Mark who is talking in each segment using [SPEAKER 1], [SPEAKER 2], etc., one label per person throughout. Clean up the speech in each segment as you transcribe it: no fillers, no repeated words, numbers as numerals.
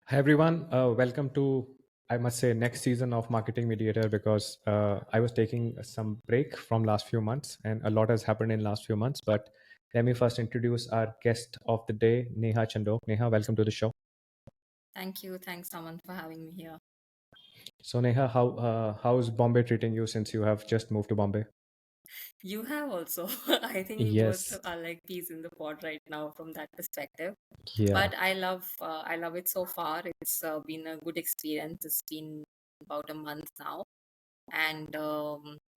[SPEAKER 1] Hi everyone, welcome to I must say next season of Marketing Mediator because I was taking some break from last few months and a lot has happened in last few months. But let me first introduce our guest of the day, Neha Chandok. Neha, welcome to the show.
[SPEAKER 2] Thank you. Thanks, Saman, for having me here.
[SPEAKER 1] So Neha, how's Bombay treating you since you have just moved to Bombay?
[SPEAKER 2] You have also. I think both
[SPEAKER 1] Yes,
[SPEAKER 2] are like peas in the pod right now from that perspective.
[SPEAKER 1] yeah,
[SPEAKER 2] But I love it so far. It's been a good experience. It's been about a month now, and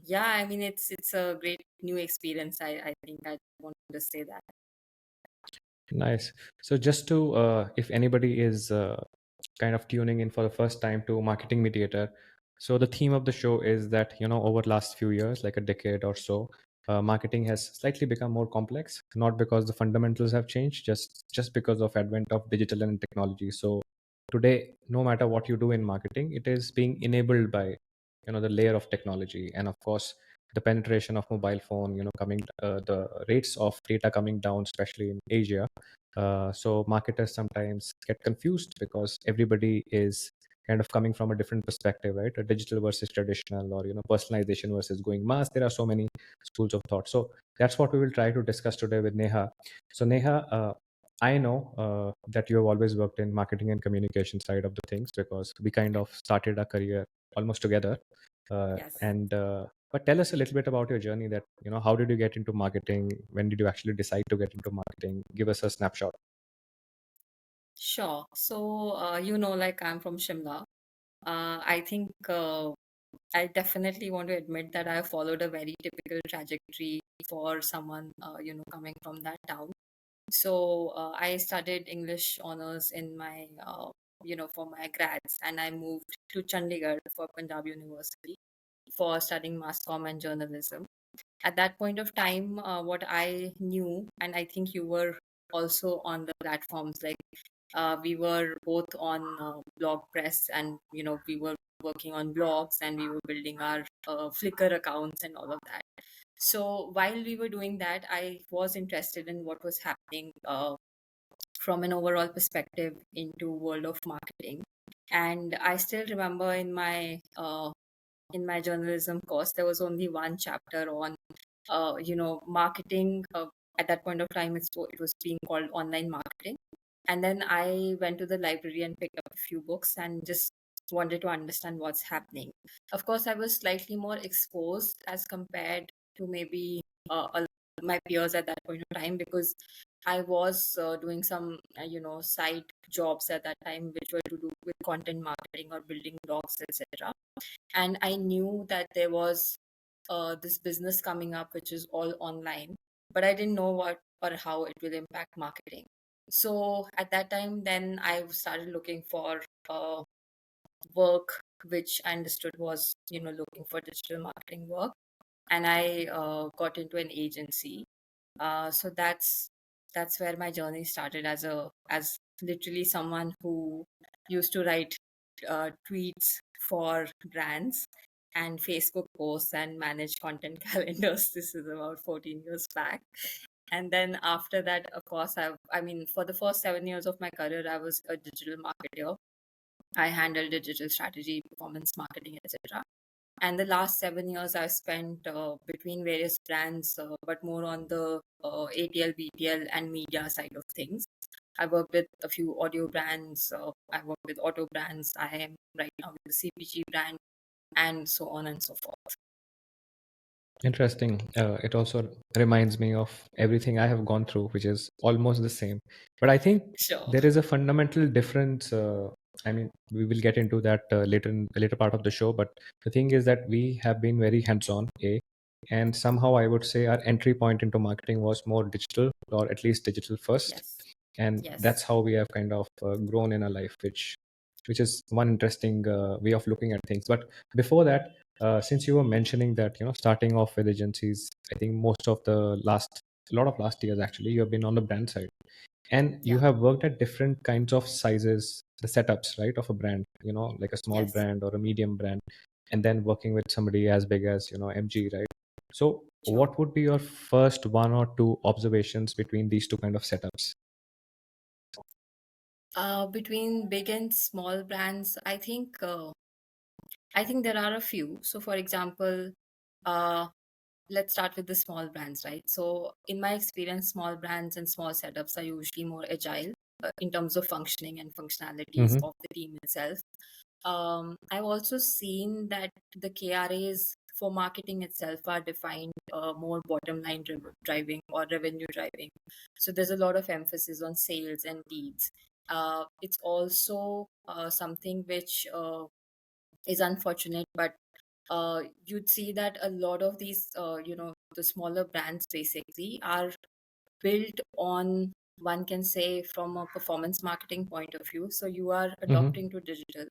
[SPEAKER 2] yeah, I mean it's a great new experience. I think I want to say that.
[SPEAKER 1] nice. So just to, if anybody is kind of tuning in for the first time to Marketing Mediator. So the theme of the show is that, over the last few years, like a decade or so, marketing has slightly become more complex, not because the fundamentals have changed, just because of advent of digital and technology. So today, no matter what you do in marketing, it is being enabled by, the layer of technology. And of course, the penetration of mobile phone, coming, the rates of data coming down, especially in Asia. So marketers sometimes get confused because everybody is kind of coming from a different perspective, right? A digital versus traditional, or personalization versus going mass. There are so many schools of thought. So that's what we will try to discuss today with Neha. So Neha, I know that you have always worked in marketing and communication side of the things because we kind
[SPEAKER 2] Yeah.
[SPEAKER 1] of started our career almost together.
[SPEAKER 2] Yes.
[SPEAKER 1] And But tell us a little bit about your journey. That how did you get into marketing? When did you actually decide to get into marketing? Give us a snapshot.
[SPEAKER 2] Sure. So like I'm from Shimla. I think I definitely want to admit that I followed a very typical trajectory for someone, coming from that town. So I studied English honors in my, for my grads, and I moved to Chandigarh for Punjab University for studying mass comm and journalism. At that point of time, what I knew, and I think you were also on the platforms, like we were both on blog press, and we were working on blogs, and we were building our Flickr accounts and all of that. So while we were doing that, I was interested in what was happening from an overall perspective into world of marketing. And I still remember in my journalism course, there was only one chapter on marketing. At that point of time, it was being called online marketing. And then I went to the library and picked up a few books and just wanted to understand what's happening. Of course, I was slightly more exposed as compared to maybe my peers at that point of time, because I was doing some side jobs at that time, which were to do with content marketing or building blogs, etc. And I knew that there was this business coming up which is all online, but I didn't know what or how it will impact marketing. So at that time, then I started looking for work, which I understood was looking for digital marketing work, and I got into an agency. So that's where my journey started, as literally someone who used to write tweets for brands and Facebook posts and manage content calendars. This is about 14 years back. And then after that, of course, I mean, for the first 7 years of my career, I was a digital marketer. I handled digital strategy, performance marketing, etc. And the last 7 years I've spent between various brands, but more on the ATL, BTL, and media side of things. I worked with a few audio brands. I work with auto brands. I am right now with the CPG brand, and so on and so forth.
[SPEAKER 1] Interesting. It also reminds me of everything I have gone through, which is almost the same. But I think
[SPEAKER 2] Sure.
[SPEAKER 1] there is a fundamental difference. I mean, we will get into that later in the later part of the show. But the thing is that we have been very hands-on, and somehow I would say our entry point into marketing was more digital, or at least digital first,
[SPEAKER 2] Yes.
[SPEAKER 1] and
[SPEAKER 2] Yes.
[SPEAKER 1] that's how we have kind of grown in our life, which is one interesting way of looking at things. But before that, since you were mentioning that starting off with agencies, I think most of the last a lot of last years actually you have been on the brand side, and you
[SPEAKER 2] Yeah.
[SPEAKER 1] have worked at different kinds of sizes, the setups, right, of a brand, like a small
[SPEAKER 2] Yes.
[SPEAKER 1] brand or a medium brand, and then working with somebody as big as MG, right? So
[SPEAKER 2] Sure.
[SPEAKER 1] what would be your first one or two observations between these two kind of setups?
[SPEAKER 2] Between big and small brands, I think there are a few. So, for example, uh, let's start with the small brands, right? So, in my experience, small brands and small setups are usually more agile in terms of functioning and functionalities
[SPEAKER 1] Mm-hmm.
[SPEAKER 2] of the team itself. I've also seen that the KRAs for marketing itself are defined more bottom line driving or revenue driving. So there's a lot of emphasis on sales and leads. It's also something which is unfortunate, but you'd see that a lot of these, the smaller brands basically are built on, one can say, from a performance marketing point of view. So you are
[SPEAKER 1] Mm-hmm.
[SPEAKER 2] adopting to digital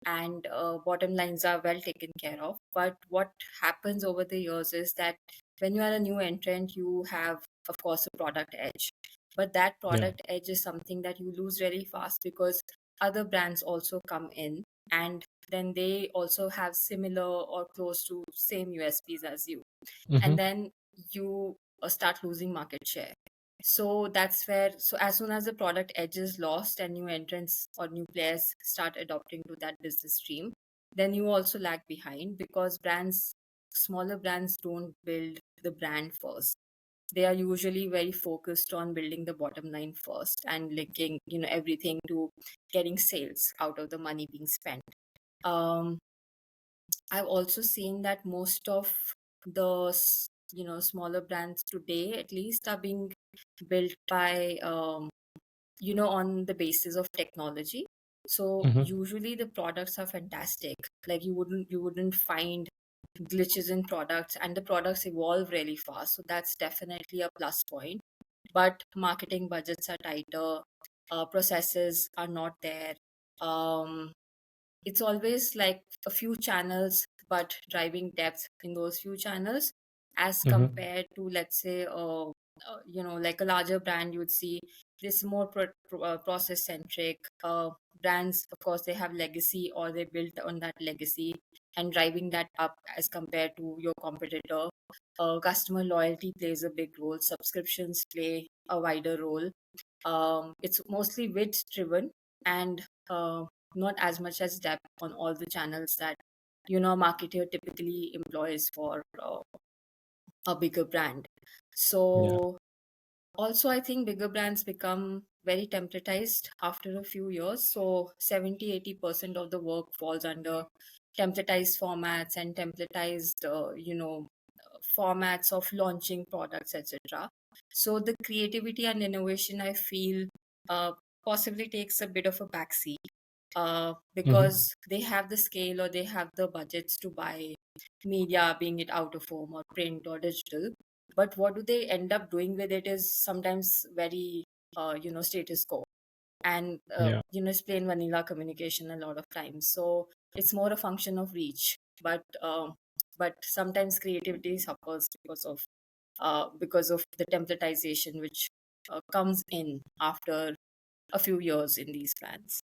[SPEAKER 2] and bottom lines are well taken care of. But what happens over the years is that when you are a new entrant, you have, of course, a product edge. But that
[SPEAKER 1] Yeah.
[SPEAKER 2] product edge is something that you lose really fast because other brands also come in and then they also have similar or close to same USPs as you.
[SPEAKER 1] Mm-hmm.
[SPEAKER 2] And then you start losing market share. So that's where, so as soon as the product edge is lost and new entrants or new players start adopting to that business stream, then you also lag behind because smaller brands don't build the brand first. They are usually very focused on building the bottom line first and linking, everything to getting sales out of the money being spent. Um, I've also seen that most of the smaller brands today, at least, are being built by on the basis of technology. So
[SPEAKER 1] Mm-hmm.
[SPEAKER 2] usually the products are fantastic. Like you wouldn't find glitches in products, and the products evolve really fast. So that's definitely a plus point. But marketing budgets are tighter, processes are not there. Um, it's always like a few channels, but driving depth in those few channels as
[SPEAKER 1] Mm-hmm.
[SPEAKER 2] compared to, let's say, like a larger brand. You would see this more process centric brands. Of course, they have legacy or they built on that legacy and driving that up as compared to your competitor. Customer loyalty plays a big role. Subscriptions play a wider role. It's mostly width driven and not as much as depth on all the channels that a marketer typically employs for a bigger brand.
[SPEAKER 1] Yeah.
[SPEAKER 2] So also, I think bigger brands become very templatized after a few years. So 70-80% of the work falls under templatized formats and templatized, formats of launching products, etc. So the creativity and innovation, I feel, uh, possibly takes a bit of a backseat
[SPEAKER 1] Mm-hmm.
[SPEAKER 2] because they have the scale or they have the budgets to buy media, being it out of home or print or digital. But what do they end up doing with it is sometimes very, status quo. And,
[SPEAKER 1] Yeah.
[SPEAKER 2] it's plain vanilla communication a lot of times. So it's more a function of reach. But sometimes creativity suffers because of the templatization, which comes in after a few years in these plans.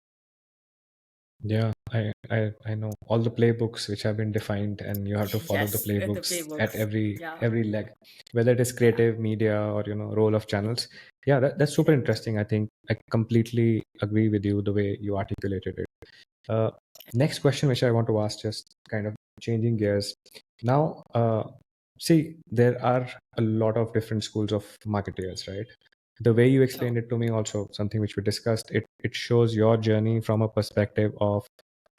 [SPEAKER 1] Yeah, I know all the playbooks which have been defined, and you have to follow the
[SPEAKER 2] Yes, the
[SPEAKER 1] playbooks at
[SPEAKER 2] playbooks.
[SPEAKER 1] every
[SPEAKER 2] Yeah,
[SPEAKER 1] every leg, whether it is
[SPEAKER 2] yeah,
[SPEAKER 1] creative media or role of channels. Yeah, that's super
[SPEAKER 2] correct,
[SPEAKER 1] interesting. I think I completely agree with you the way you articulated it. Uh, Next question, which I want to ask, just kind of changing gears. Now, see, there are a lot of different schools of marketeers, right? The way you
[SPEAKER 2] sure,
[SPEAKER 1] explained it to me, also something which we discussed, it shows your journey from a perspective of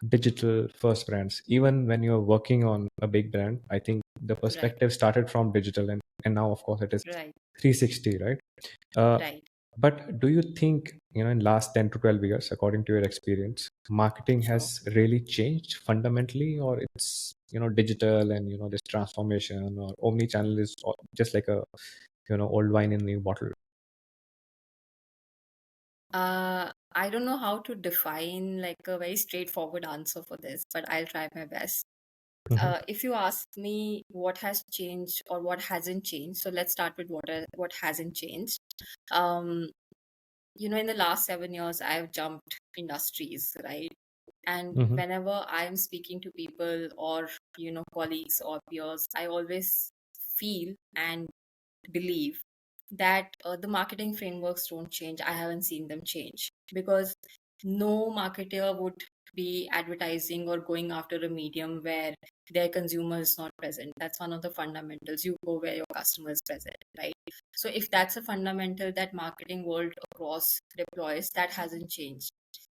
[SPEAKER 1] digital first brands. Even when you're working on a big brand, I think the
[SPEAKER 2] right,
[SPEAKER 1] perspective started from digital, and now, of course, it is
[SPEAKER 2] right,
[SPEAKER 1] 360, right? Uh,
[SPEAKER 2] right.
[SPEAKER 1] but do you think, in last 10 to 12 years, according to your experience, marketing
[SPEAKER 2] Sure.
[SPEAKER 1] has really changed fundamentally, or it's, digital and, this transformation or omni-channel is just like a, old wine in new bottle?
[SPEAKER 2] I don't know how to define like a very straightforward answer for this, but I'll try my best.
[SPEAKER 1] Mm-hmm.
[SPEAKER 2] If you ask me what has changed or what hasn't changed, so let's start with what hasn't changed. Um, in the last 7 years, I've jumped industries, right? And
[SPEAKER 1] Mm-hmm.
[SPEAKER 2] whenever I'm speaking to people or colleagues or peers, I always feel and believe that the marketing frameworks don't change. I haven't seen them change because no marketer would be advertising or going after a medium where their consumer is not present. That's one of the fundamentals. You go where your customer is present, right? So if that's a fundamental that marketing world across deploys, that hasn't changed.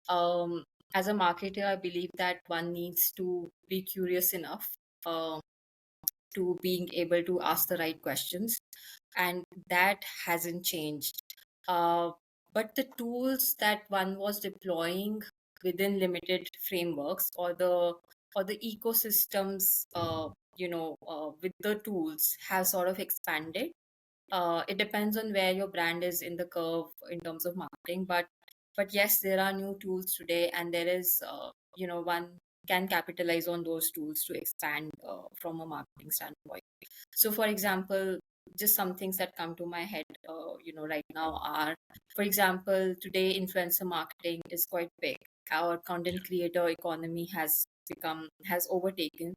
[SPEAKER 2] Um, as a marketer, I believe that one needs to be curious enough uh, to being able to ask the right questions, and that hasn't changed. Uh, but the tools that one was deploying within limited frameworks, or the ecosystems, with the tools have sort of expanded. It depends on where your brand is in the curve in terms of marketing, but yes, there are new tools today, and there is one can capitalize on those tools to expand from a marketing standpoint. So for example, just some things that come to my head right now are, for example, today influencer marketing is quite big. Our content creator economy has overtaken,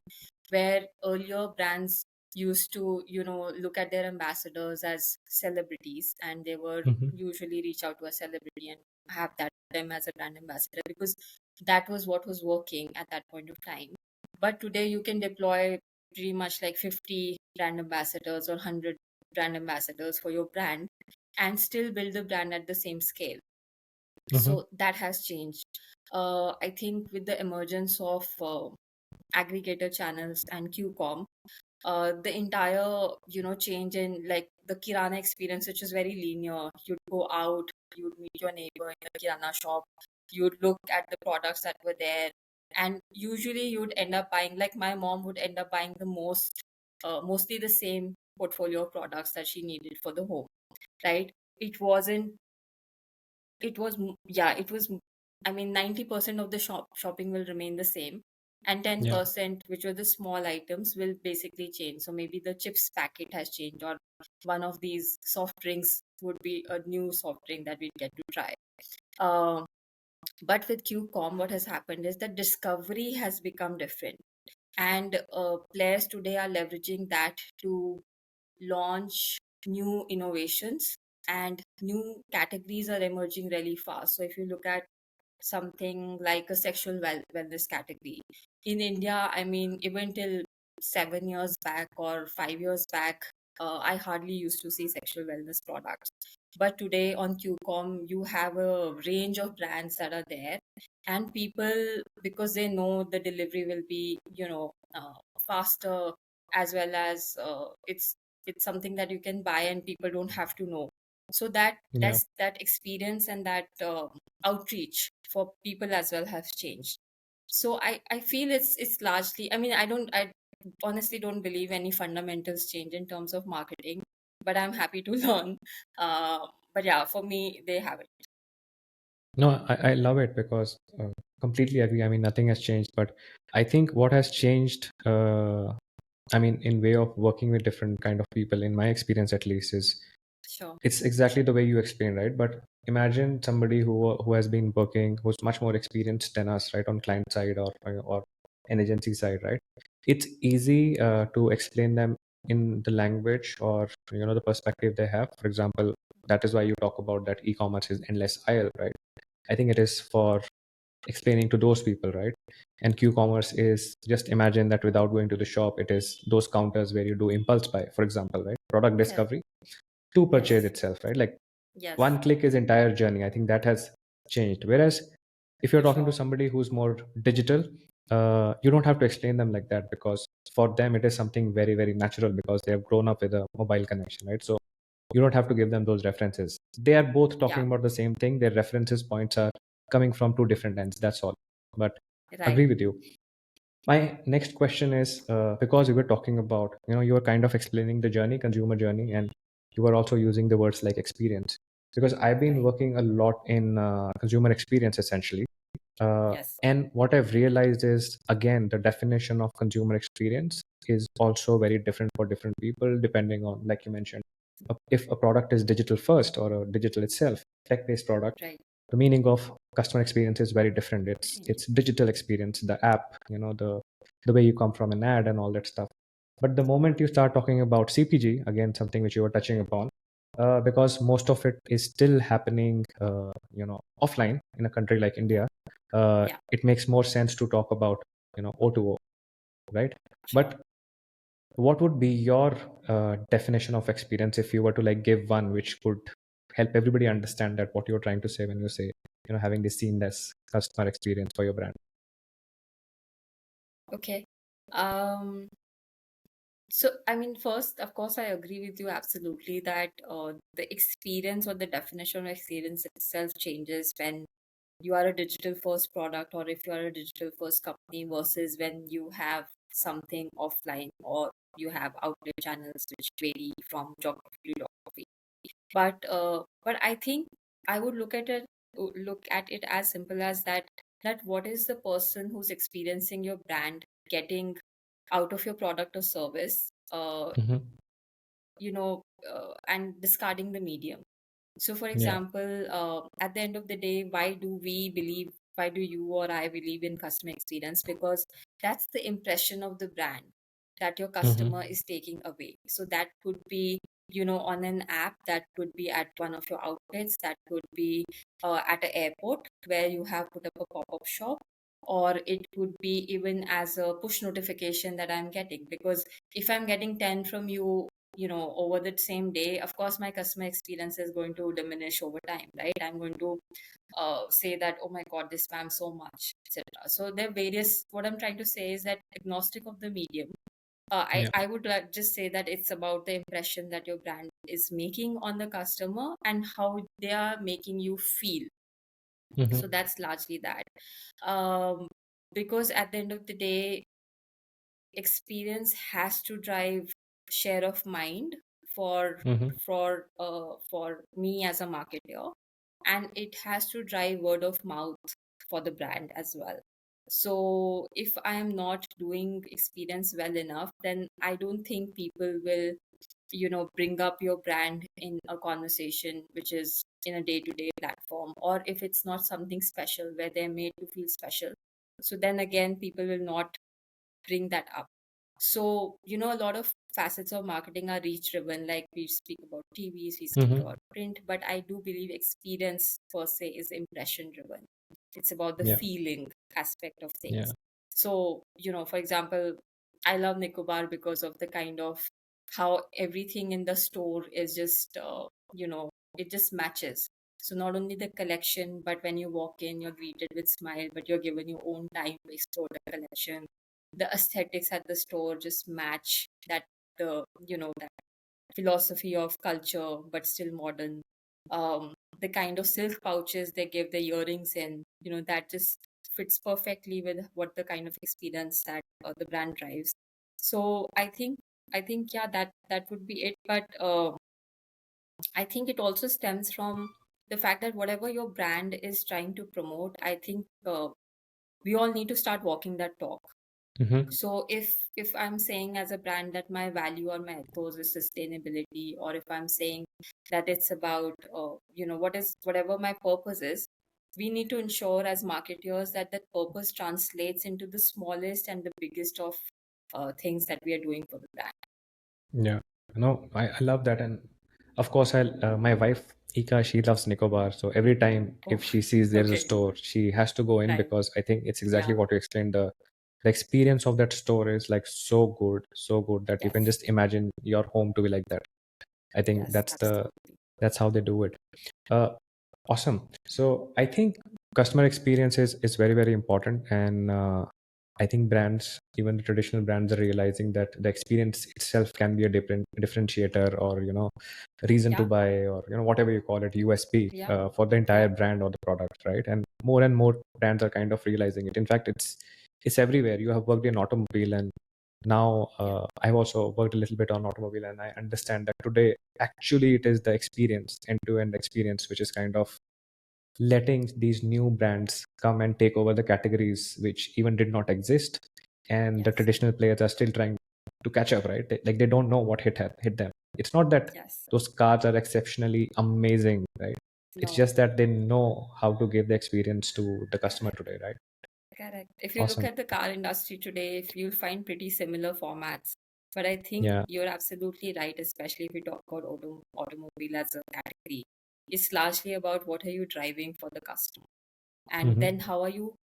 [SPEAKER 2] where earlier brands used to look at their ambassadors as celebrities, and they would
[SPEAKER 1] Hmm.
[SPEAKER 2] usually reach out to a celebrity and have that them as a brand ambassador, because that was what was working at that point of time. But today you can deploy pretty much like 50 brand ambassadors or 100 brand ambassadors for your brand and still build the brand at the same scale.
[SPEAKER 1] Hmm.
[SPEAKER 2] So that has changed. I think with the emergence of aggregator channels and QCOM, the entire change in like the kirana experience, which is very linear. You'd go out, you'd meet your neighbor in the kirana shop, you'd look at the products that were there, and usually you'd end up buying, like my mom would end up buying the mostly the same portfolio of products that she needed for the home, right? It wasn't it was yeah, it was, I mean, 90% of the shopping will remain the same, and
[SPEAKER 1] Yeah.
[SPEAKER 2] 10%, which were the small items, will basically change. So maybe the chips packet has changed, or one of these soft drinks would be a new soft drink that we get to try. uh, but with qcom, what has happened is that discovery has become different, and players today are leveraging that to launch new innovations, and new categories are emerging really fast. So if you look at something like a sexual wellness category in India, I mean, even till 7 years back or 5 years back, I hardly used to see sexual wellness products. But today on QCOM, you have a range of brands that are there, and people, because they know the delivery will be, faster, as well as it's something that you can buy and people don't have to know. So
[SPEAKER 1] Yeah.
[SPEAKER 2] that experience and that outreach for people as well have changed. So I feel it's largely, I mean, I honestly don't believe any fundamentals change in terms of marketing, but I'm happy to learn. But yeah, for me, they haven't.
[SPEAKER 1] No, I love it because completely agree. I mean, nothing has changed, but I think what has changed, I mean, in way of working with different kind of people, in my experience at least, is
[SPEAKER 2] Sure.
[SPEAKER 1] it's exactly the way you explained, right? But imagine somebody who has been working, who's much more experienced than us, right, on client side or an agency side, right? It's easy to explain them in the language or the perspective they have. For example, that is why you talk about that e-commerce is endless aisle, right? I think it is for explaining to those people, right? And q-commerce is, just imagine that without going to the shop, it is those counters where you do impulse buy, for example, right? Product
[SPEAKER 2] Correct.
[SPEAKER 1] discovery to purchase
[SPEAKER 2] Yes.
[SPEAKER 1] itself, right? Like
[SPEAKER 2] Yes.
[SPEAKER 1] one click is entire journey. I think that has changed. Whereas if you're
[SPEAKER 2] For
[SPEAKER 1] talking to
[SPEAKER 2] sure.
[SPEAKER 1] somebody who's more digital, you don't have to explain them like that, because for them it is something very very natural, because they have grown up with a mobile connection, right? So you don't have to give them those references. They are both
[SPEAKER 2] Yeah.
[SPEAKER 1] talking about the same thing. Their references points are coming from two different ends, that's all. But
[SPEAKER 2] Right.
[SPEAKER 1] agree with you. My next question is, because you were talking about, you were kind of explaining the journey, consumer journey, and you were also using the words like experience. Because I've been
[SPEAKER 2] Right.
[SPEAKER 1] working a lot in consumer experience essentially.
[SPEAKER 2] Yes.
[SPEAKER 1] And what I've realized is, again, the definition of consumer experience is also very different for different people, depending on, like you mentioned, if a product is digital first or a digital itself, tech-based product,
[SPEAKER 2] Right.
[SPEAKER 1] the meaning of customer experience is very different. It's digital experience, the app, the way you come from an ad and all that stuff. But the moment you start talking about CPG, again, something which you were touching upon, because most of it is still happening, offline in a country like India.
[SPEAKER 2] Yeah,
[SPEAKER 1] It makes more sense to talk about, O2O, right?
[SPEAKER 2] sure.
[SPEAKER 1] But what would be your definition of experience if you were to like give one which could help everybody understand that what you're trying to say when you say, having this seamless customer experience for your brand?
[SPEAKER 2] Okay. Um, so, I mean, first, of course, I agree with you absolutely that the experience or the definition of experience itself changes when you are a digital first product or if you are a digital first company versus when you have something offline or you have outlet channels which vary from geography to geography. But I think I would look at it as simple as that what is the person who's experiencing your brand getting out of your product or service,
[SPEAKER 1] Mm-hmm.
[SPEAKER 2] and discarding the medium. So, for
[SPEAKER 1] Yeah.
[SPEAKER 2] example, at the end of the day, why do you or I believe in customer experience? Because that's the impression of the brand that your
[SPEAKER 1] Mm-hmm.
[SPEAKER 2] customer is taking away. So, that could be, on an app, that could be at one of your outlets, that could be at an airport where you have put up a pop up shop, or it could be even as a push notification that I'm getting. Because if I'm getting 10 from you, over the same day, of course my customer experience is going to diminish over time, right? I'm going to say that, oh my god, this spam so much, etc. So there are various, what I'm trying to say is that agnostic of the medium,
[SPEAKER 1] Yeah.
[SPEAKER 2] I would just say that it's about the impression that your brand is making on the customer and how they are making you feel. So
[SPEAKER 1] Mm-hmm.
[SPEAKER 2] that's largely that. um, because at the end of the day, experience has to drive share of mind for
[SPEAKER 1] Mm-hmm.
[SPEAKER 2] for me as a marketer, and it has to drive word of mouth for the brand as well. So if I am not doing experience well enough, then I don't think people will bring up your brand in a conversation which is in a day-to-day platform, or if it's not something special where they're made to feel special, so then again people will not bring that up. So, a lot of facets of marketing are reach driven, like we speak about TVs, we speak
[SPEAKER 1] Mm-hmm.
[SPEAKER 2] about print, but I do believe experience per se is impression driven. It's about the
[SPEAKER 1] Yeah.
[SPEAKER 2] feeling aspect of
[SPEAKER 1] Yeah.
[SPEAKER 2] things. So, for example, I love Nicobar because of the kind of how everything in the store is just, it just matches. So not only the collection, but when you walk in, you're greeted with smile, but you're given your own time to explore the collection. The aesthetics at the store just match that philosophy of culture but still modern. The kind of silk pouches they give the earrings in, that just fits perfectly with what the kind of experience that the brand drives. So I think yeah, that would be it. But I think it also stems from the fact that whatever your brand is trying to promote, I think we all need to start walking that talk.
[SPEAKER 1] Mm-hmm.
[SPEAKER 2] So if I'm saying as a brand that my value or my ethos is sustainability, or if I'm saying that it's about whatever my purpose is, we need to ensure as marketers that that purpose translates into the smallest and the biggest of things that we are doing for the brand.
[SPEAKER 1] Yeah, no, I love that. And of course, my wife, Ika, she loves Nicobar. So every time
[SPEAKER 2] Oh,
[SPEAKER 1] if she sees there's a
[SPEAKER 2] okay,
[SPEAKER 1] store, she has to go in
[SPEAKER 2] right,
[SPEAKER 1] because I think it's exactly
[SPEAKER 2] yeah,
[SPEAKER 1] what you explained. The experience of that store is like so good that you can
[SPEAKER 2] yes,
[SPEAKER 1] just imagine your home to be like that. I think
[SPEAKER 2] yes, absolutely,
[SPEAKER 1] that's how they do it. Uh, Awesome. So I think customer experience is very, very important. And I think brands, even the traditional brands, are realizing that the experience itself can be a differentiator, or, reason to
[SPEAKER 2] yeah,
[SPEAKER 1] buy, or, whatever you call it, USP
[SPEAKER 2] yeah,
[SPEAKER 1] for the entire
[SPEAKER 2] yeah,
[SPEAKER 1] brand or the product, right? And more brands are kind of realizing it. In fact, it's everywhere. You have worked in automobile, and now
[SPEAKER 2] yeah,
[SPEAKER 1] I've also worked a little bit on automobile, and I understand that today actually it is the experience, end-to-end experience, which is kind of letting these new brands come and take over the categories which even did not exist, and the
[SPEAKER 2] yes,
[SPEAKER 1] traditional players are still trying to catch up, right? Like they don't know what hit them. It's not that
[SPEAKER 2] yes,
[SPEAKER 1] those cars are exceptionally amazing, right? It's
[SPEAKER 2] no.
[SPEAKER 1] just that they know how to give the experience to the customer
[SPEAKER 2] Correct.
[SPEAKER 1] today, right?
[SPEAKER 2] Correct. If you look
[SPEAKER 1] Awesome.
[SPEAKER 2] at the car industry today, if you'll find pretty similar formats. But I think
[SPEAKER 1] Yeah.
[SPEAKER 2] you're absolutely right, especially if we talk about automobile as a category. It's largely about what are you driving for the customer, and then
[SPEAKER 1] Hmm.
[SPEAKER 2] how are you,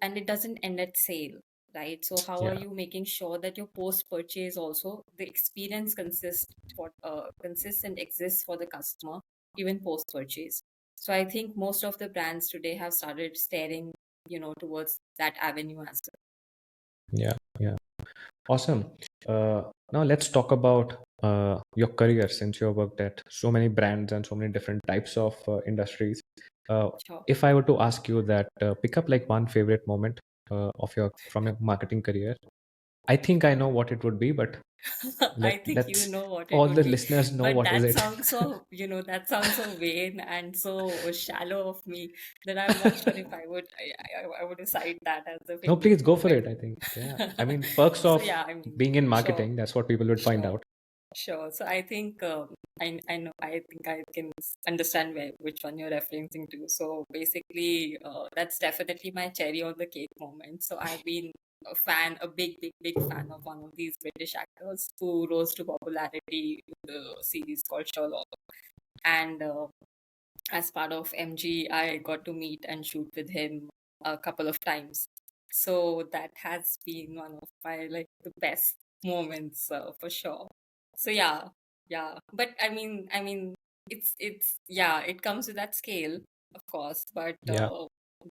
[SPEAKER 2] and it doesn't end at sale, right? So how are
[SPEAKER 1] Yeah.
[SPEAKER 2] you making sure that your post purchase also the experience consists and exists for the customer even post purchase. So I think most of the brands today have started staring, towards that avenue as
[SPEAKER 1] Yeah. Yeah. Awesome. Now let's talk about your career, since you have worked at so many brands and so many different types of industries. Uh,
[SPEAKER 2] well.
[SPEAKER 1] if I were to ask you that, pick up like one favorite moment of your from your marketing career, I think I know what it would be, but
[SPEAKER 2] I think you
[SPEAKER 1] let's
[SPEAKER 2] know what it
[SPEAKER 1] all
[SPEAKER 2] would
[SPEAKER 1] the
[SPEAKER 2] be,
[SPEAKER 1] listeners know
[SPEAKER 2] but
[SPEAKER 1] what is
[SPEAKER 2] that
[SPEAKER 1] it.
[SPEAKER 2] sounds so, that sounds so vain and so shallow of me that I'm not sure if I would decide that as a
[SPEAKER 1] No,
[SPEAKER 2] favorite
[SPEAKER 1] please go for
[SPEAKER 2] moment.
[SPEAKER 1] it. I think, yeah. I mean, perks
[SPEAKER 2] So
[SPEAKER 1] of
[SPEAKER 2] yeah, I mean,
[SPEAKER 1] being in
[SPEAKER 2] sure,
[SPEAKER 1] marketing, that's what people would find
[SPEAKER 2] sure.
[SPEAKER 1] out.
[SPEAKER 2] Sure. So I think I know I think I can understand which one you're referencing to. So basically, that's definitely my cherry on the cake moment. So I've been a big fan of one of these British actors who rose to popularity with the series called Sherlock. And as part of MG, I got to meet and shoot with him a couple of times. So that has been one of my like the best moments for sure. So yeah, yeah. But I mean, it's yeah, it comes with that scale, of course.
[SPEAKER 1] Yeah.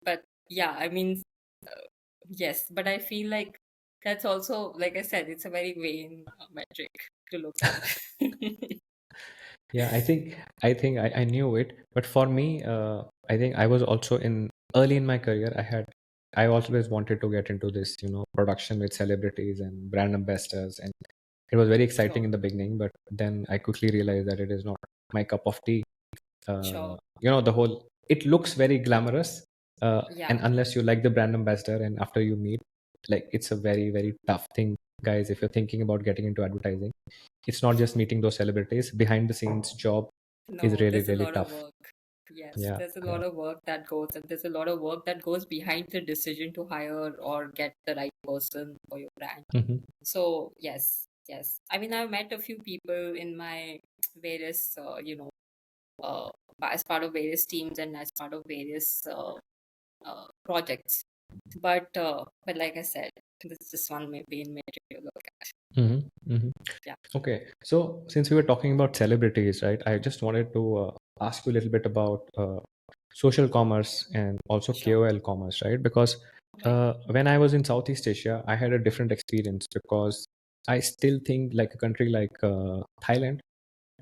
[SPEAKER 2] But yeah, I mean, uh, yes. But I feel like that's also, like I said, it's a very vain metric to look at.
[SPEAKER 1] Yeah, I think I knew it, but for me, I think I was also in early in my career. I always wanted to get into this, production with celebrities and brand ambassadors, and it was very exciting
[SPEAKER 2] Sure,
[SPEAKER 1] in the beginning. But then I quickly realized that it is not my cup of tea.
[SPEAKER 2] sure.
[SPEAKER 1] The whole it looks very glamorous, and
[SPEAKER 2] Yeah.
[SPEAKER 1] unless you like the brand ambassador, and after you meet, like it's a very tough thing, guys. If you're thinking about getting into advertising, it's not just meeting those celebrities. Behind the scenes job is
[SPEAKER 2] No,
[SPEAKER 1] really
[SPEAKER 2] there's a
[SPEAKER 1] really
[SPEAKER 2] lot of
[SPEAKER 1] tough.
[SPEAKER 2] work. Yes,
[SPEAKER 1] Yeah,
[SPEAKER 2] there's a
[SPEAKER 1] yeah.
[SPEAKER 2] lot of work that goes, and there's a lot of work that goes behind the decision to hire or get the right person for your brand.
[SPEAKER 1] Hmm.
[SPEAKER 2] So, yes, yes. I mean, I've met a few people in my various, uh, as part of various teams and as part of various projects. But like I said, this is just one maybe in metric to look at.
[SPEAKER 1] Hmm. Hmm.
[SPEAKER 2] Yeah.
[SPEAKER 1] Okay, so since we were talking about celebrities, right, I just wanted to ask you a little bit about social commerce and also
[SPEAKER 2] Sure.
[SPEAKER 1] KOL commerce, right? Because
[SPEAKER 2] Right.
[SPEAKER 1] when I was in Southeast Asia, I had a different experience because I still think like a country like Thailand,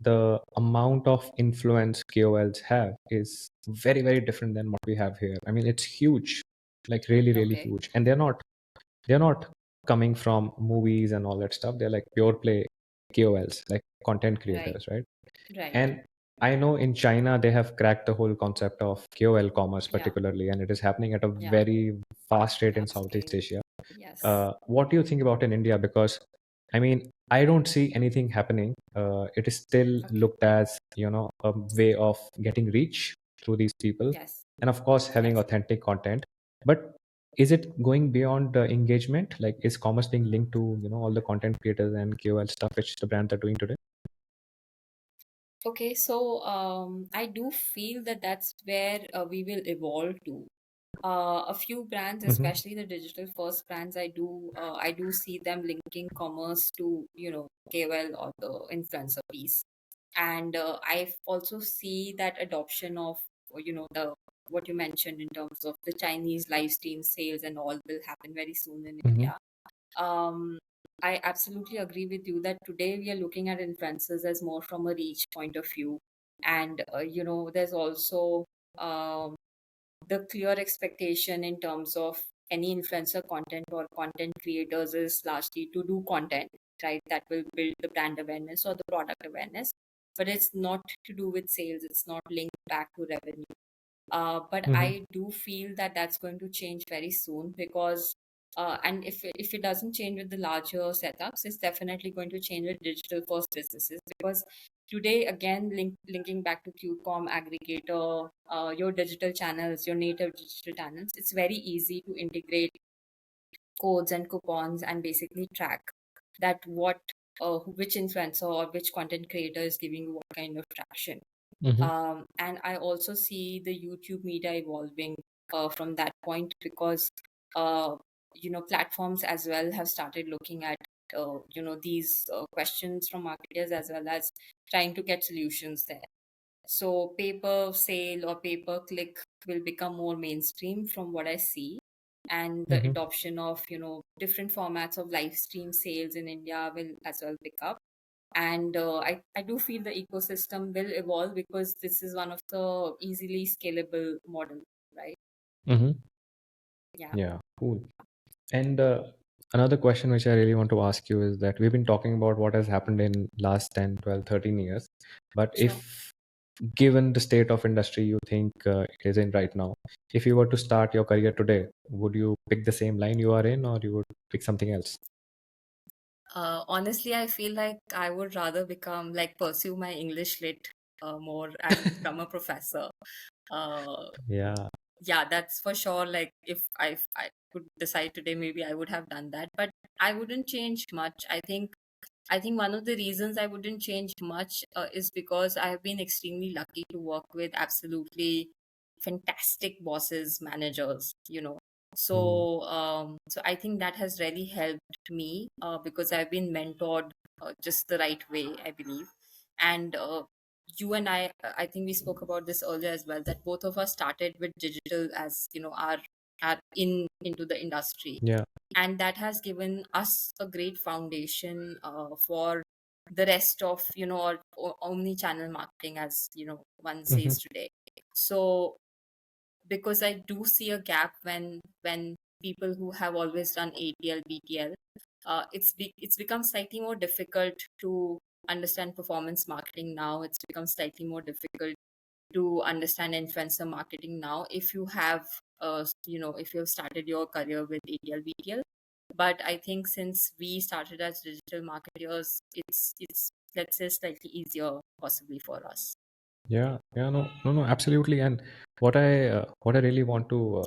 [SPEAKER 1] the amount of influence KOLs have is very different than what we have here. I mean, it's huge, like really
[SPEAKER 2] Okay.
[SPEAKER 1] huge, and they're not coming from movies and all that stuff. They're like pure play KOLs, like content
[SPEAKER 2] Right.
[SPEAKER 1] creators, right?
[SPEAKER 2] Right.
[SPEAKER 1] And I know in China they have cracked the whole concept of KOL commerce
[SPEAKER 2] Yeah.
[SPEAKER 1] particularly, and it is happening at a
[SPEAKER 2] Yeah.
[SPEAKER 1] very fast rate in Southeast
[SPEAKER 2] Upscale.
[SPEAKER 1] Asia.
[SPEAKER 2] Yes.
[SPEAKER 1] What do you think about in India? Because I mean, I don't see anything happening. It is still
[SPEAKER 2] Okay.
[SPEAKER 1] looked as a way of getting reach through these people,
[SPEAKER 2] Yes.
[SPEAKER 1] and of course having
[SPEAKER 2] Yes.
[SPEAKER 1] authentic content. But is it going beyond engagement? Like, is commerce being linked to all the content creators and KOL stuff which the brands are doing today?
[SPEAKER 2] Okay. So I do feel that that's where we will evolve to. A few brands,
[SPEAKER 1] Mm-hmm.
[SPEAKER 2] especially the digital first brands, I do see them linking commerce to KOL or the influencer piece, and I also see that adoption of the what you mentioned in terms of the Chinese live stream sales and all will happen very soon in
[SPEAKER 1] Mm-hmm.
[SPEAKER 2] India. Um, I absolutely agree with you that today we are looking at influencers as more from a reach point of view. And, there's also um, the clear expectation in terms of any influencer content or content creators is largely to do content, right? That will build the brand awareness or the product awareness. But it's not to do with sales, it's not linked back to revenue. But
[SPEAKER 1] Mm-hmm.
[SPEAKER 2] I do feel that that's going to change very soon because, and if it doesn't change with the larger setups, it's definitely going to change with digital first businesses because today again linking back to QCOM aggregator, your digital channels, your native digital channels, it's very easy to integrate codes and coupons and basically track. that which influencer or which content creator is giving you what kind of traction.
[SPEAKER 1] Mm-hmm.
[SPEAKER 2] And I also see the YouTube media evolving from that point, because uh, platforms as well have started looking at these questions from marketers, as well as trying to get solutions there. So pay per sale or pay per click will become more mainstream from what I see. And the
[SPEAKER 1] Mm-hmm.
[SPEAKER 2] adoption of, different formats of live stream sales in India will as well pick up. And I do feel the ecosystem will evolve, because this is one of the easily scalable model, right?
[SPEAKER 1] Mm-hmm.
[SPEAKER 2] Yeah,
[SPEAKER 1] Yeah, cool. And another question which I really want to ask you is that we've been talking about what has happened in last 10, 12, 13 years. But
[SPEAKER 2] sure.
[SPEAKER 1] if given the state of industry you think it is in right now, if you were to start your career today, would you pick the same line you are in, or you would pick something else?
[SPEAKER 2] Honestly, I feel like I would rather pursue my English lit more and become a professor. Uh,
[SPEAKER 1] Yeah.
[SPEAKER 2] yeah, that's for sure. Like, if I could decide today, maybe I would have done that, but I wouldn't change much. I think one of the reasons I wouldn't change much is because I have been extremely lucky to work with absolutely fantastic bosses, managers,
[SPEAKER 1] Mm.
[SPEAKER 2] So I think that has really helped me because I've been mentored just the right way, I believe. And you and I think we spoke about this earlier as well, that both of us started with digital as, our into the industry,
[SPEAKER 1] Yeah.
[SPEAKER 2] and that has given us a great foundation for the rest of, or omni channel marketing, as one
[SPEAKER 1] Hmm.
[SPEAKER 2] says today. So because I do see a gap when people who have always done ATL, BTL, it's become slightly more difficult to understand performance marketing now. It's become slightly more difficult to understand influencer marketing now, if you have if you have started your career with ATL, BTL. But I think since we started as digital marketers, it's let's say slightly easier possibly for us.
[SPEAKER 1] Yeah, yeah, no, no, no, absolutely. And what I really want to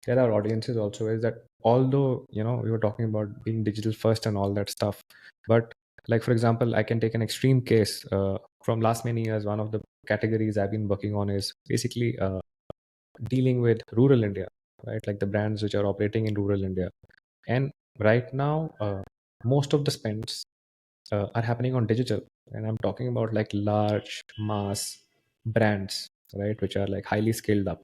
[SPEAKER 1] tell our audiences also is that although we were talking about being digital first and all that stuff, but like for example, I can take an extreme case from last many years. One of the categories I've been working on is basically dealing with rural India, right? Like the brands which are operating in rural India, and right now most of the spends are happening on digital, and I'm talking about like large mass brands, right, which are like highly scaled up.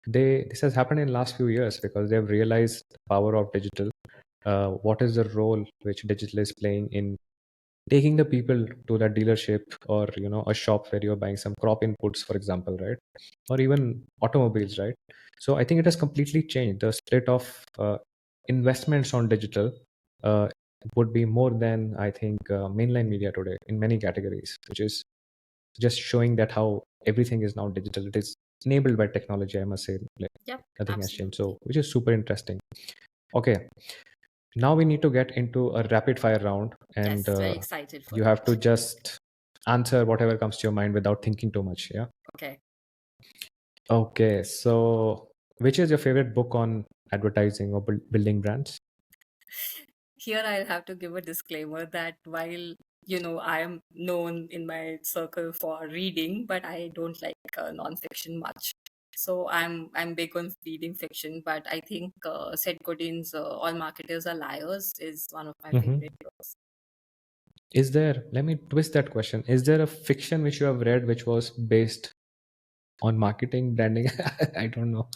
[SPEAKER 1] This has happened in last few years because they've realized the power of digital. What is the role which digital is playing in taking the people to that dealership, or a shop where you're buying some crop inputs, for example, right, or even automobiles, right? So I think it has completely changed the split of investments on digital. uh, would be more than, I think, mainline media today in many categories, which is just showing that how everything is now digital. It is enabled by technology, I must say. Like,
[SPEAKER 2] Yep,
[SPEAKER 1] nothing has changed,
[SPEAKER 2] absolutely.
[SPEAKER 1] so which is super interesting. Okay, now we need to get into a rapid fire round, and
[SPEAKER 2] Yes, very excited for
[SPEAKER 1] you have to
[SPEAKER 2] that.
[SPEAKER 1] just answer whatever comes to your mind without thinking too much. Yeah.
[SPEAKER 2] Okay.
[SPEAKER 1] Okay. So, which is your favorite book on advertising or building brands?
[SPEAKER 2] Here I'll have to give a disclaimer that while I am known in my circle for reading, but I don't like non-fiction much. So I'm big on reading fiction, but I think Seth Godin's "All Marketers Are Liars" is one of my
[SPEAKER 1] Hmm.
[SPEAKER 2] favorite books.
[SPEAKER 1] Is there? Let me twist that question. Is there a fiction which you have read which was based on marketing branding? I don't know.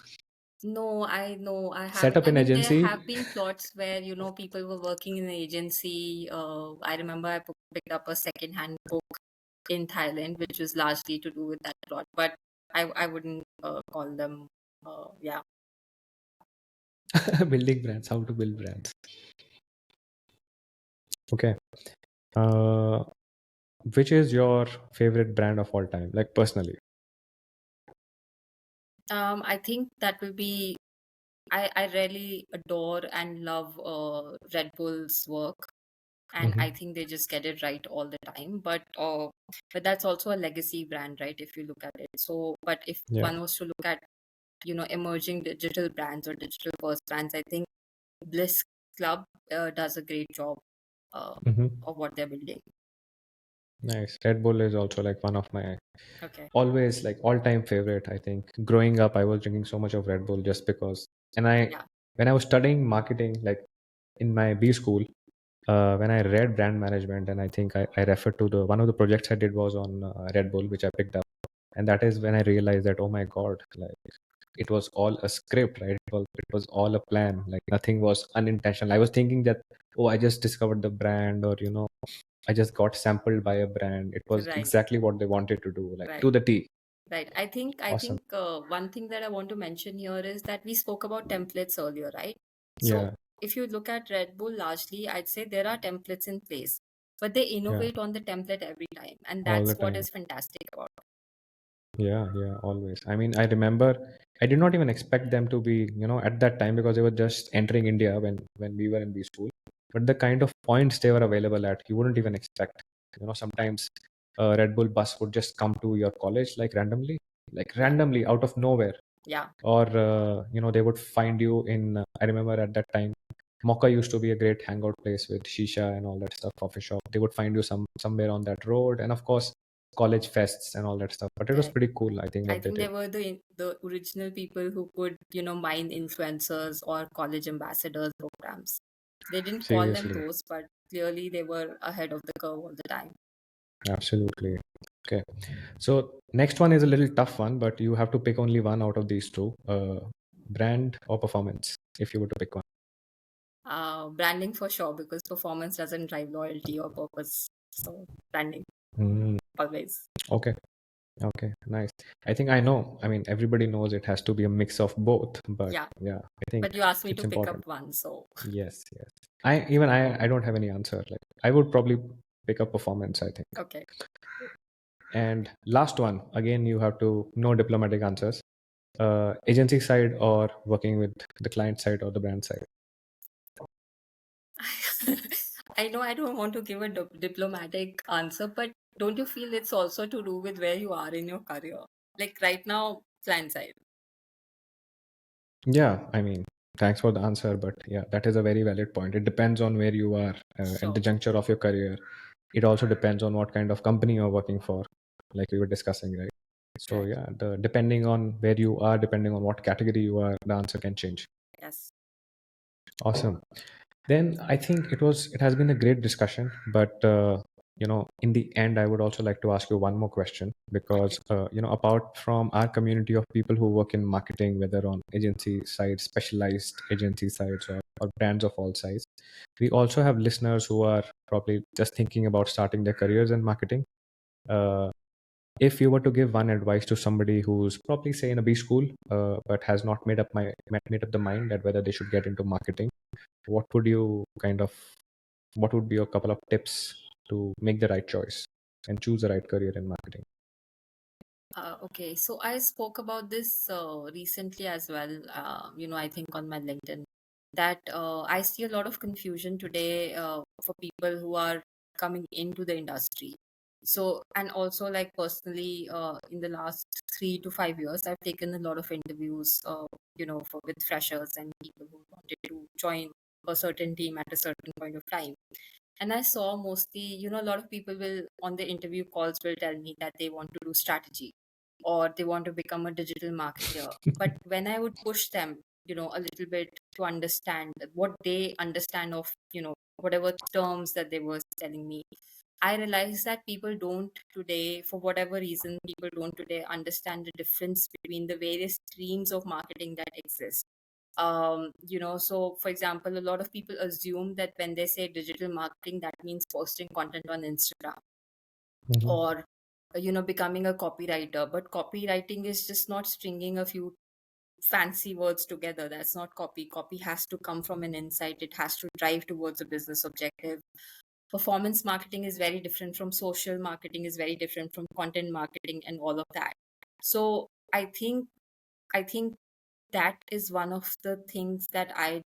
[SPEAKER 2] No, I know I
[SPEAKER 1] Set
[SPEAKER 2] haven't.
[SPEAKER 1] up
[SPEAKER 2] I
[SPEAKER 1] an
[SPEAKER 2] mean, there
[SPEAKER 1] agency.
[SPEAKER 2] have been plots where, people were working in an agency. I remember I picked up a second-hand book in Thailand, which was largely to do with that plot, but I wouldn't call them, yeah.
[SPEAKER 1] Building brands. How to build brands. Okay. Uh, which is your favorite brand of all time? Like personally.
[SPEAKER 2] I think that will be. I really adore and love Red Bull's work, and I
[SPEAKER 1] Hmm.
[SPEAKER 2] think they just get it right all the time. But that's also a legacy brand, right? If you look at it. So, but if
[SPEAKER 1] Yeah.
[SPEAKER 2] one was to look at emerging digital brands or digital first brands, I think Bliss Club does a great job. uh,
[SPEAKER 1] Hmm.
[SPEAKER 2] of what they're building.
[SPEAKER 1] Nice. Red Bull is also like one of my
[SPEAKER 2] Okay.
[SPEAKER 1] always like all-time favorite. I think growing up, I was drinking so much of Red Bull just because. And I,
[SPEAKER 2] Yeah.
[SPEAKER 1] when I was studying marketing, like in my B school, when I read brand management, and I think I referred to the one of the projects I did was on Red Bull, which I picked up, and that is when I realized that, oh my god, like it was all a script, right? It was all a plan. Like nothing was unintentional. I was thinking that, oh, I just discovered the brand, or I just got sampled by a brand. It was
[SPEAKER 2] Right.
[SPEAKER 1] exactly what they wanted to do, like
[SPEAKER 2] Right.
[SPEAKER 1] to the T.
[SPEAKER 2] Right. I
[SPEAKER 1] Awesome.
[SPEAKER 2] think one thing that I want to mention here is that we spoke about templates earlier, right? So
[SPEAKER 1] Yeah,
[SPEAKER 2] if you look at Red Bull, largely, I'd say there are templates in place, but they
[SPEAKER 1] yeah,
[SPEAKER 2] innovate on the template every time, and
[SPEAKER 1] all
[SPEAKER 2] that's
[SPEAKER 1] the
[SPEAKER 2] what
[SPEAKER 1] time.
[SPEAKER 2] is fantastic about it.
[SPEAKER 1] Yeah, yeah, always. I mean, I remember I did not even expect them to be, at that time because they were just entering India when we were in B school. But the kind of points they were available at, you wouldn't even expect. Sometimes a Red Bull bus would just come to your college like
[SPEAKER 2] Yeah.
[SPEAKER 1] randomly out of nowhere,
[SPEAKER 2] Yeah.
[SPEAKER 1] or they would find you in. I remember at that time, Mocha used to be a great hangout place with shisha and all that stuff, coffee shop. They would find you somewhere on that road, and of course college fests and all that stuff. But it was
[SPEAKER 2] Correct.
[SPEAKER 1] pretty cool, I think,
[SPEAKER 2] I
[SPEAKER 1] what they
[SPEAKER 2] think they
[SPEAKER 1] did.
[SPEAKER 2] were the original people who could, mine influencers or college ambassadors programs. They didn't call them
[SPEAKER 1] Seriously,
[SPEAKER 2] those, but clearly they were ahead of the curve all the time.
[SPEAKER 1] absolutely. Okay, so next one is a little tough one, but you have to pick only one out of these two: brand or performance, if you were to pick one.
[SPEAKER 2] Branding for sure, because performance doesn't drive loyalty or purpose. So branding
[SPEAKER 1] Mm,
[SPEAKER 2] always.
[SPEAKER 1] okay. Okay, nice. I think I know. I mean, everybody knows it has to be a mix of both, but
[SPEAKER 2] Yeah.
[SPEAKER 1] yeah, I think
[SPEAKER 2] But you asked me
[SPEAKER 1] it's
[SPEAKER 2] to pick up
[SPEAKER 1] important.
[SPEAKER 2] one, so
[SPEAKER 1] Yes, yes. I don't have any answer. Like I would probably pick up performance, I think.
[SPEAKER 2] okay.
[SPEAKER 1] And last one, again, you have to know diplomatic answers. Agency side or working with the client side or the brand side.
[SPEAKER 2] I know I don't want to give a diplomatic answer, but don't you feel it's also to do with where you are in your career? Like right now, client side.
[SPEAKER 1] Yeah, I mean, thanks for the answer, but yeah, that is a very valid point. It depends on where you are at the
[SPEAKER 2] Sure.
[SPEAKER 1] juncture of your career. It also depends on what kind of company you're working for, like we were discussing, right? So
[SPEAKER 2] Correct.
[SPEAKER 1] yeah, the depending on where you are, depending on what category you are, the answer can change.
[SPEAKER 2] Yes.
[SPEAKER 1] Awesome. Then I think it has been a great discussion, but in the end, I would also like to ask you one more question
[SPEAKER 2] Okay.
[SPEAKER 1] because apart from our community of people who work in marketing, whether on agency sides, specialized agency sides, or brands of all size, we also have listeners who are probably just thinking about starting their careers in marketing. Uh, if you were to give one advice to somebody who's probably say in a B school, but has not made up the mind that whether they should get into marketing, what would you kind of what would be a couple of tips to make the right choice and choose the right career in marketing?
[SPEAKER 2] Okay, so I spoke about this recently as well. I think on my LinkedIn that I see a lot of confusion today for people who are coming into the industry. So, and also like personally, in the last 3 to 5 years, I've taken a lot of interviews, with freshers and people who wanted to join a certain team at a certain point of time. And I saw mostly, a lot of people will on the interview calls will tell me that they want to do strategy or they want to become a digital marketer. But when I would push them, a little bit to understand what they understand of, whatever terms that they were telling me, I realized that people don't today, for whatever reason, people don't today understand the difference between the various streams of marketing that exist. So for example, a lot of people assume that when they say digital marketing, that means posting content on Instagram
[SPEAKER 1] Mhm.
[SPEAKER 2] or becoming a copywriter. But copywriting is just not stringing a few fancy words together. That's not copy has to come from an insight. It has to drive towards a business objective. Performance marketing is very different from social marketing, is very different from content marketing and all of that. So I think that is one of the things that I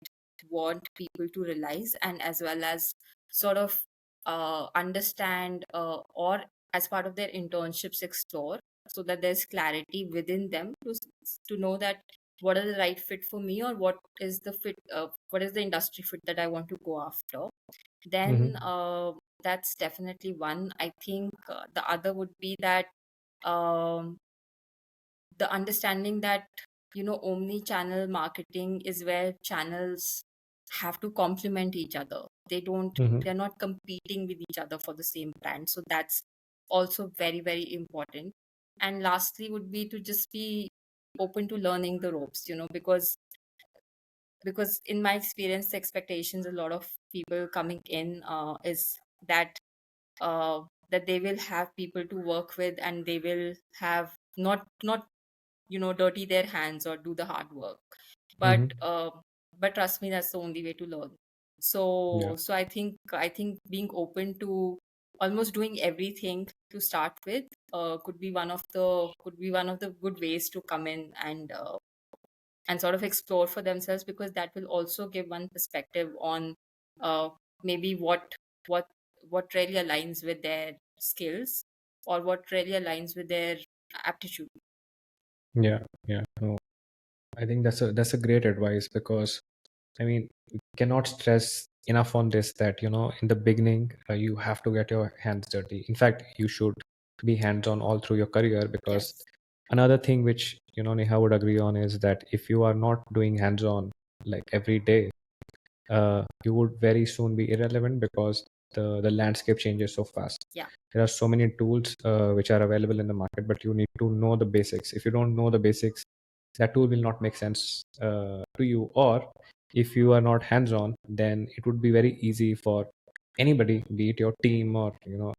[SPEAKER 2] want people to realize, and as well as sort of understand, or as part of their internships explore, so that there's clarity within them to know that what are the right fit for me, or what is the fit, what is the industry fit that I want to go after. Then
[SPEAKER 1] Mm-hmm.
[SPEAKER 2] that's definitely one. I think the other would be that um, the understanding that, omni channel marketing is where channels have to complement each other.
[SPEAKER 1] Mm-hmm.
[SPEAKER 2] They're not competing with each other for the same brand. So that's also very, very important. And lastly would be to just be open to learning the ropes, because in my experience, the expectations a lot of people coming in is that uh, that they will have people to work with, and they will have not dirty their hands or do the hard work, but
[SPEAKER 1] Mm-hmm.
[SPEAKER 2] trust me, that's the only way to learn.
[SPEAKER 1] Yeah.
[SPEAKER 2] So I think being open to almost doing everything to start with could be one of the good ways to come in and sort of explore for themselves, because that will also give one perspective on uh, maybe what what really aligns with their skills, or what really aligns with their aptitude.
[SPEAKER 1] Yeah. Yeah. No, I think that's a great advice, because I mean, we cannot stress enough on this that, in the beginning, you have to get your hands dirty. In fact, you should be hands on all through your career, because
[SPEAKER 2] Yes.
[SPEAKER 1] another thing which, Neha would agree on is that if you are not doing hands on like every day, you would very soon be irrelevant, because the landscape changes so fast.
[SPEAKER 2] Yeah.
[SPEAKER 1] There are so many tools which are available in the market, but you need to know the basics. If you don't know the basics, that tool will not make sense to you. Or if you are not hands on, then it would be very easy for anybody, be it your team or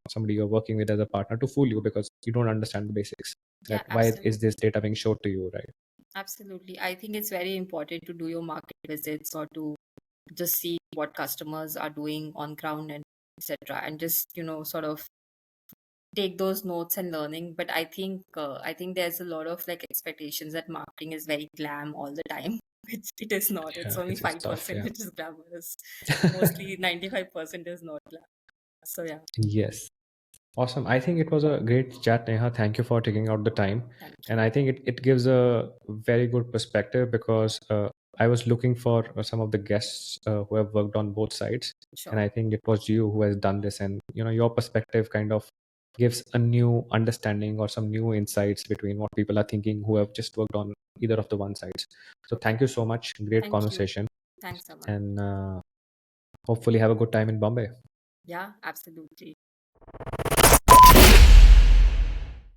[SPEAKER 1] somebody you're working with as a partner, to fool you, because you don't understand the basics,
[SPEAKER 2] Yeah,
[SPEAKER 1] that why is this
[SPEAKER 2] absolutely.
[SPEAKER 1] data being showed to you, right?
[SPEAKER 2] Absolutely. I think it's very important to do your market visits, or to just see what customers are doing on ground, and etc. And just, sort of take those notes and learning. But I think there's a lot of like expectations that marketing is very glam all the time, which it is not. It's
[SPEAKER 1] Yeah,
[SPEAKER 2] only
[SPEAKER 1] it's tough.
[SPEAKER 2] 5%
[SPEAKER 1] Yeah.
[SPEAKER 2] which is glamorous. Mostly 95% is not glam. So yeah,
[SPEAKER 1] Yes. Awesome. I think it was a great chat, Neha. Thank you for taking out the time.
[SPEAKER 2] thank
[SPEAKER 1] And
[SPEAKER 2] you.
[SPEAKER 1] I think it gives a very good perspective, because I was looking for some of the guests who have worked on both sides. And
[SPEAKER 2] Sure.
[SPEAKER 1] I think it was you who has done this. And, your perspective kind of gives a new understanding or some new insights between what people are thinking who have just worked on either of the one sides. So
[SPEAKER 2] Okay.
[SPEAKER 1] thank you so much. Great
[SPEAKER 2] Thank you.
[SPEAKER 1] conversation.
[SPEAKER 2] Thanks, Aman.
[SPEAKER 1] And hopefully have a good time in Bombay.
[SPEAKER 2] Yeah, absolutely.